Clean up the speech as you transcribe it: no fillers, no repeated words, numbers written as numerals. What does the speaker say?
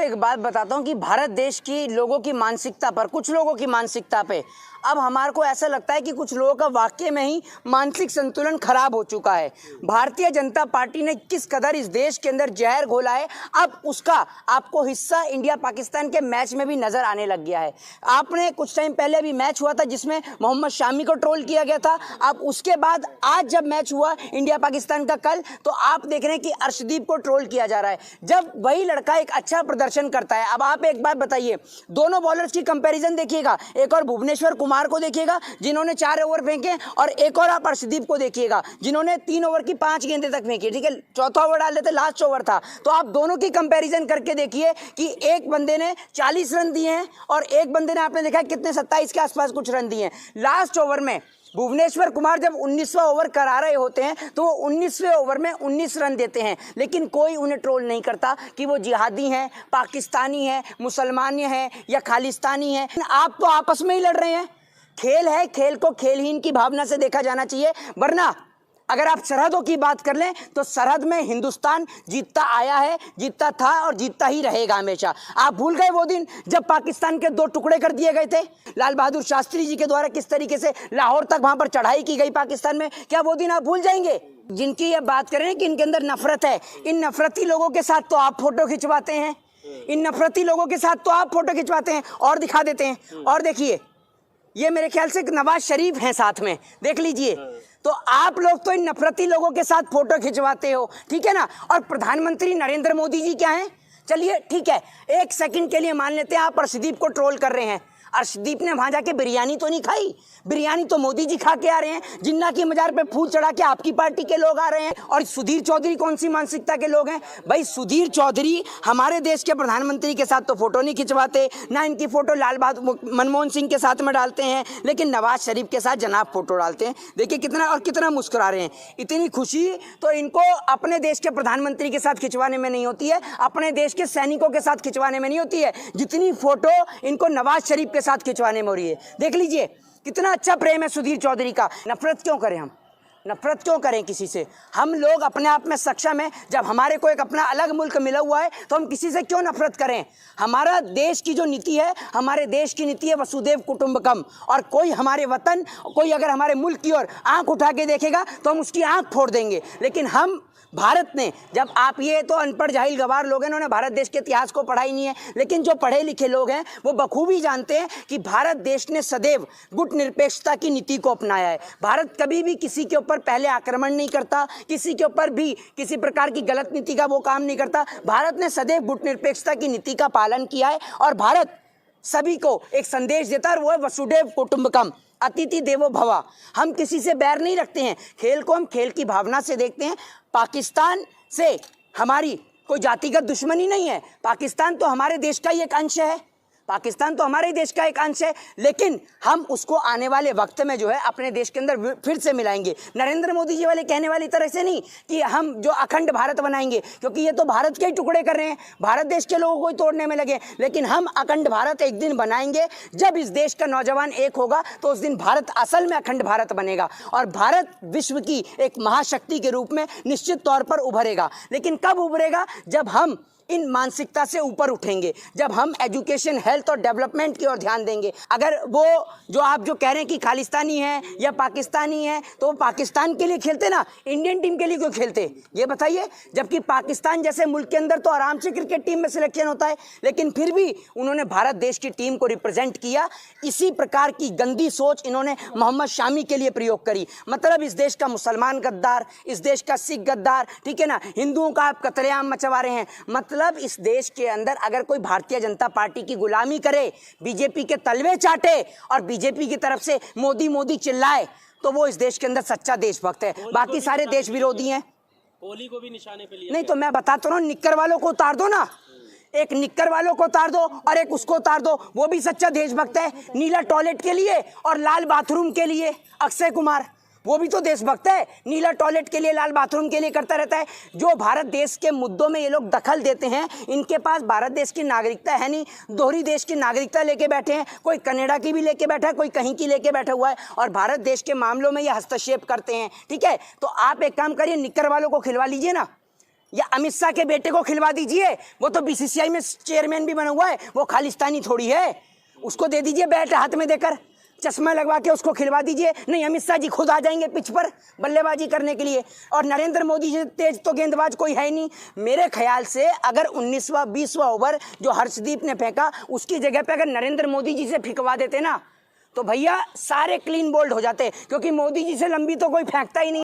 आपको एक बात बताता हूँ कि भारत देश की लोगों की मानसिकता पर, कुछ लोगों की मानसिकता पे अब हमारे को ऐसा लगता है कि कुछ लोगों का वाकई में ही मानसिक संतुलन खराब हो चुका है। भारतीय जनता पार्टी ने किस कदर इस देश के अंदर जहर घोला है, अब उसका आपको हिस्सा इंडिया पाकिस्तान के मैच में भी नजर आने लग गया है। आपने कुछ टाइम पहले भी मैच हुआ था जिसमें मोहम्मद शामी को ट्रोल किया गया था। अब उसके बाद आज जब मैच हुआ इंडिया पाकिस्तान का कल, तो आप देख रहे हैं कि अर्शदीप को ट्रोल किया जा रहा है, जब वही लड़का एक अच्छा प्रदर्शन करता है। अब आप एक बात बताइए, दोनों बॉलर्स की कंपैरिजन देखिएगा, एक और भुवनेश्वर कुमार को देखिएगा जिन्होंने 4 ओवर फेंके, और एक और आप अर्शदीप को देखिएगा जिन्होंने 3 ओवर की 5 गेंदें तक फेंकी। ठीक है, चौथा ओवर डाल देते, लास्ट ओवर था। तो आप दोनों की कंपैरिजन करके देखिए कि एक बंदे ने 40 रन दिए हैं और एक बंदे ने आपने देखा कितने 27 के आसपास कुछ रन दिए हैं। लास्ट ओवर में भुवनेश्वर कुमार जब 19वां ओवर करा रहे होते हैं तो वो 19वें ओवर में 19 रन देते हैं, लेकिन कोई उन्हें ट्रोल नहीं करता कि वो जिहादी हैं, पाकिस्तानी हैं, मुसलमान हैं या खालिस्तानी हैं। आप तो आपस में ही लड़ रहे हैं। खेल है, खेल को खेलहीन की भावना से देखा जाना चाहिए, वरना अगर आप सरहदों की बात कर लें तो सरहद में हिंदुस्तान जीतता आया है, जीतता था और जीतता ही रहेगा हमेशा। आप भूल गए वो दिन जब पाकिस्तान के 2 टुकड़े कर दिए गए थे, लाल बहादुर शास्त्री जी के द्वारा किस तरीके से लाहौर तक वहां पर चढ़ाई की गई पाकिस्तान में, क्या वो दिन आप भूल जाएंगे? जिनकी ये बात कर रहे हैं कि इनके अंदर नफरत है, इन नफरती लोगों के साथ तो आप फोटो खिंचवाते हैं, इन नफरती लोगों के साथ तो आप फोटो खिंचवाते हैं और दिखा देते हैं। और देखिए, ये मेरे ख्याल से नवाज शरीफ हैं साथ में, देख लीजिए। तो आप लोग तो इन नफरती लोगों के साथ फोटो खिंचवाते हो, ठीक है ना। और प्रधानमंत्री नरेंद्र मोदी जी क्या हैं? चलिए ठीक है, 1 सेकंड के लिए मान लेते हैं आप अर्शदीप को ट्रोल कर रहे हैं। अर्शदीप ने वहां जाके बिरयानी तो नहीं खाई, बिरयानी तो मोदी जी खा के आ रहे हैं। जिन्ना की मजार पे फूल चढ़ा के आपकी पार्टी के लोग आ रहे हैं। और सुधीर चौधरी कौन सी मानसिकता के लोग हैं? भाई सुधीर चौधरी हमारे देश के प्रधानमंत्री के साथ तो फोटो नहीं खिंचवाते, ना इनकी फोटो लाल बहादुर मनमोहन सिंह के साथ में डालते हैं, लेकिन नवाज शरीफ के साथ जनाब फोटो डालते हैं। देखिए कितना और कितना मुस्कुरा रहे हैं। इतनी खुशी तो इनको अपने देश के प्रधानमंत्री के साथ खिंचवाने में नहीं होती है, अपने देश के सैनिकों के साथ खिंचवाने में नहीं होती है, जितनी फोटो इनको नवाज शरीफ के साथ खिंचवाने में हो रही है। देख लीजिए कितना अच्छा प्रेम है सुधीर चौधरी का। नफरत क्यों करें हम? नफरत क्यों करें किसी से? हम लोग अपने आप में सक्षम हैं। जब हमारे को एक अपना अलग मुल्क मिला हुआ है तो हम किसी से क्यों नफरत करें? हमारा देश की जो नीति है, हमारे देश की नीति है वसुदेव कुटुंबकम। और कोई हमारे वतन, कोई अगर हमारे मुल्क की ओर आंख उठा के देखेगा तो हम उसकी आंख फोड़ देंगे। लेकिन हम भारत ने, जब आप ये तो अनपढ़ जाहिल गवार लोग हैं, इन्होंने भारत देश के इतिहास को पढ़ा ही नहीं है, लेकिन जो पढ़े लिखे लोग हैं वो बखूबी जानते हैं कि भारत देश ने सदैव गुट निरपेक्षता की नीति को अपनाया है। भारत कभी भी किसी के ऊपर पहले आक्रमण नहीं करता, किसी के ऊपर भी किसी प्रकार की गलत नीति का वो काम नहीं करता। भारत ने सदैव गुट निरपेक्षता की नीति का पालन किया है और भारत सभी को एक संदेश देता है, और वो है वसुदेव कुटुंबकम, अतिथि देवो भव। हम किसी से बैर नहीं रखते हैं, खेल को हम खेल की भावना से देखते हैं। पाकिस्तान से हमारी कोई जातिगत दुश्मनी नहीं है, पाकिस्तान तो हमारे देश का ही एक अंश है, पाकिस्तान तो हमारे देश का एक अंश है, लेकिन हम उसको आने वाले वक्त में जो है अपने देश के अंदर फिर से मिलाएंगे। नरेंद्र मोदी जी वाले कहने वाली तरह से नहीं कि हम जो अखंड भारत बनाएंगे, क्योंकि ये तो भारत के ही टुकड़े कर रहे हैं, भारत देश के लोगों को ही तोड़ने में लगे। लेकिन हम अखंड भारत एक दिन बनाएंगे। जब इस देश का नौजवान एक होगा तो उस दिन भारत असल में अखंड भारत बनेगा और भारत विश्व की एक महाशक्ति के रूप में निश्चित तौर पर उभरेगा। लेकिन कब उभरेगा? जब हम इन मानसिकता से ऊपर उठेंगे, जब हम एजुकेशन, हेल्थ और डेवलपमेंट की ओर ध्यान देंगे। अगर वो जो आप जो कह रहे हैं कि खालिस्तानी है या पाकिस्तानी है, तो वो पाकिस्तान के लिए खेलते ना, इंडियन टीम के लिए क्यों खेलते, ये बताइए। जबकि पाकिस्तान जैसे मुल्क के अंदर तो आराम से क्रिकेट टीम में सिलेक्शन होता है, लेकिन फिर भी उन्होंने भारत देश की टीम को रिप्रेजेंट किया। इसी प्रकार की गंदी सोच इन्होंने मोहम्मद शामी के लिए प्रयोग करी। मतलब इस देश का मुसलमान गद्दार, इस देश का सिख गद्दार, ठीक है ना, हिंदुओं का आप कतलेआम मचवा रहे हैं। मतलब इस देश के अंदर अगर कोई भारतीय जनता पार्टी की गुलामी करे, बीजेपी के तलवे चाटे और बीजेपी की तरफ से मोदी मोदी चिल्लाए, तो वो इस देश के अंदर सच्चा देशभक्त है। बाकी सारे देश विरोधी हैं। होली को भी निशाने पे लिया नहीं तो मैं बताता हूँ, निक्कर वालों को उतार दो ना, एक निक्कर वालों को उतार दो और एक उसको उतार दो, वो भी सच्चा देशभक्त है। नीला टॉयलेट के लिए और लाल बाथरूम के लिए अक्षय कुमार, वो भी तो देशभक्त है। नीला टॉयलेट के लिए, लाल बाथरूम के लिए करता रहता है। जो भारत देश के मुद्दों में ये लोग दखल देते हैं, इनके पास भारत देश की नागरिकता है नहीं, दोहरी देश की नागरिकता लेके बैठे हैं। कोई कनाडा की भी लेके बैठा है, कोई कहीं की लेके बैठा हुआ है और भारत देश के मामलों में ये हस्तक्षेप करते हैं। ठीक है, तो आप एक काम करिए, निक्कर वालों को खिलवा लीजिए ना, या अमित शाह के बेटे को खिलवा दीजिए, वो तो बीसीसीआई में चेयरमैन भी बना हुआ है, वो खालिस्तानी थोड़ी है। उसको दे दीजिए बैट हाथ में देकर, चश्मा लगवा के उसको खिलवा दीजिए। नहीं, अमित शाह जी खुद आ जाएंगे पिच पर बल्लेबाजी करने के लिए। और नरेंद्र मोदी जी तेज तो गेंदबाज कोई है ही नहीं। मेरे ख्याल से अगर 19वां 20वां ओवर जो हर्षदीप ने फेंका, उसकी जगह पे अगर नरेंद्र मोदी जी से फेंकवा देते ना, तो भैया सारे क्लीन बोल्ड हो जाते, क्योंकि मोदी जी से लंबी तो कोई फेंकता ही नहीं।